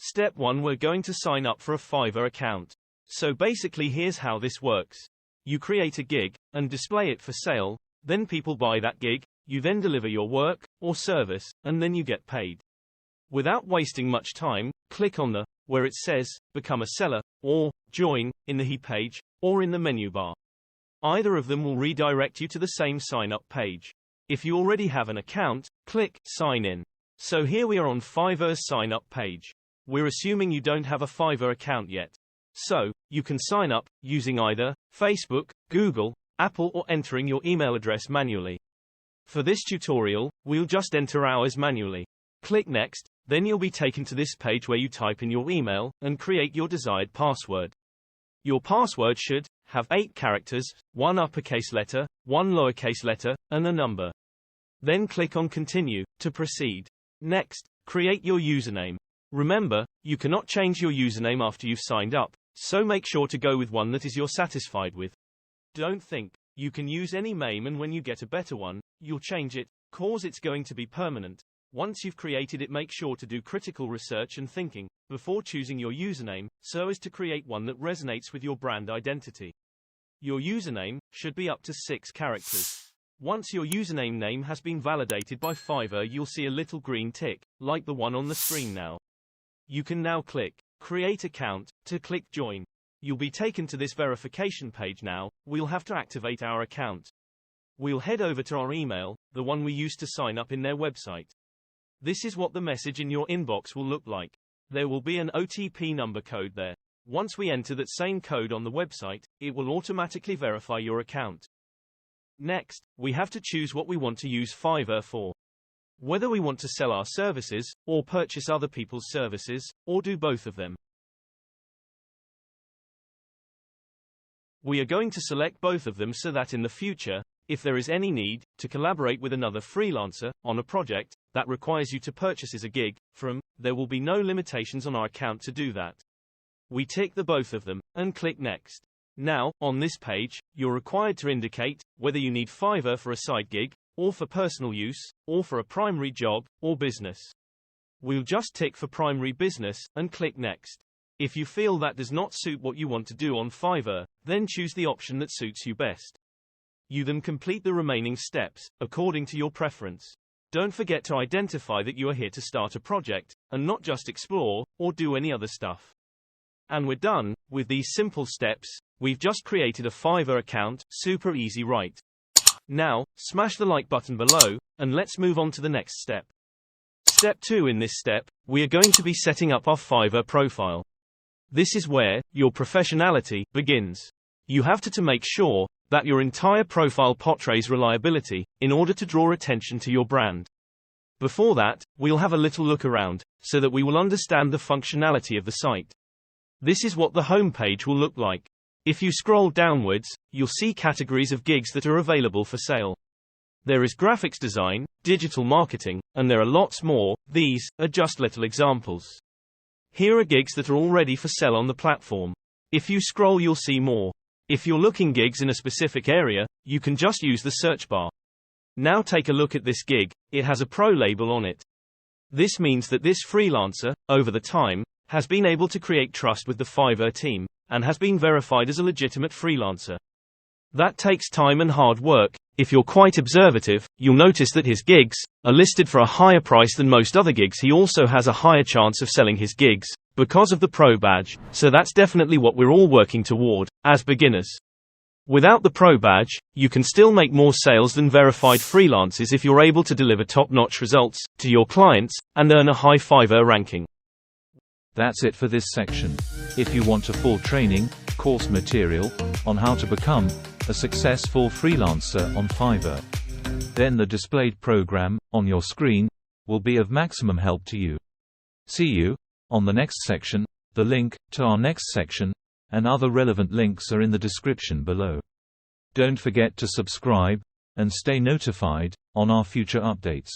Step 1, we're going to sign up for a Fiverr account. So basically here's how this works. You create a gig, and display it for sale, then people buy that gig, you then deliver your work, or service, and then you get paid. Without wasting much time, click on the, where it says, Become a Seller, or, Join, in the He page, or in the menu bar. Either of them will redirect you to the same sign-up page. If you already have an account, click Sign In. So here we are on Fiverr's sign-up page. We're assuming you don't have a Fiverr account yet. So, you can sign up, using either Facebook, Google, Apple, or entering your email address manually. For this tutorial, we'll just enter ours manually. Click Next, then you'll be taken to this page where you type in your email, and create your desired password. Your password should have 8 characters, 1 uppercase letter, 1 lowercase letter, and a number. Then click on Continue, to proceed. Next, create your username. Remember, you cannot change your username after you've signed up, so make sure to go with one that is you're satisfied with. Don't think you can use any name and when you get a better one, you'll change it, cause it's going to be permanent. Once you've created it, make sure to do critical research and thinking before choosing your username, so as to create one that resonates with your brand identity. Your username should be up to 6 characters. Once your username name has been validated by Fiverr, you'll see a little green tick, like the one on the screen now. You can now click Create Account to click Join. You'll be taken to this verification page now. We'll have to activate our account. We'll head over to our email, the one we used to sign up in their website. This is what the message in your inbox will look like. There will be an OTP number code there. Once we enter that same code on the website, it will automatically verify your account. Next, we have to choose what we want to use Fiverr for. Whether we want to sell our services, or purchase other people's services, or do both of them. We are going to select both of them so that in the future, if there is any need to collaborate with another freelancer on a project that requires you to purchase as a gig from, there will be no limitations on our account to do that. We tick the both of them, and click Next. Now, on this page, you're required to indicate whether you need Fiverr for a side gig, or for personal use, or for a primary job, or business. We'll just tick for primary business, and click Next. If you feel that does not suit what you want to do on Fiverr, then choose the option that suits you best. You then complete the remaining steps, according to your preference. Don't forget to identify that you are here to start a project, and not just explore, or do any other stuff. And we're done. With these simple steps, we've just created a Fiverr account, super easy, right? Now, smash the like button below, and let's move on to the next step. Step 2. In this step, we are going to be setting up our Fiverr profile. This is where your professionality begins. You have to make sure that your entire profile portrays reliability, in order to draw attention to your brand. Before that, we'll have a little look around, so that we will understand the functionality of the site. This is what the home page will look like. If you scroll downwards, you'll see categories of gigs that are available for sale. There is graphics design, digital marketing, and there are lots more. These are just little examples. Here are gigs that are already for sale on the platform. If you scroll, you'll see more. If you're looking gigs in a specific area, you can just use the search bar. Now take a look at this gig. It has a pro label on it. This means that this freelancer, over the time, has been able to create trust with the Fiverr team, and has been verified as a legitimate freelancer. That takes time and hard work. If you're quite observative, you'll notice that his gigs are listed for a higher price than most other gigs. He also has a higher chance of selling his gigs because of the pro badge, so that's definitely what we're all working toward, as beginners. Without the pro badge, you can still make more sales than verified freelancers if you're able to deliver top-notch results to your clients, and earn a high Fiverr ranking. That's it for this section. If you want a full training, course material, on how to become a successful freelancer on Fiverr, then the displayed program on your screen will be of maximum help to you. See you on the next section. The link to our next section and other relevant links are in the description below. Don't forget to subscribe and stay notified on our future updates.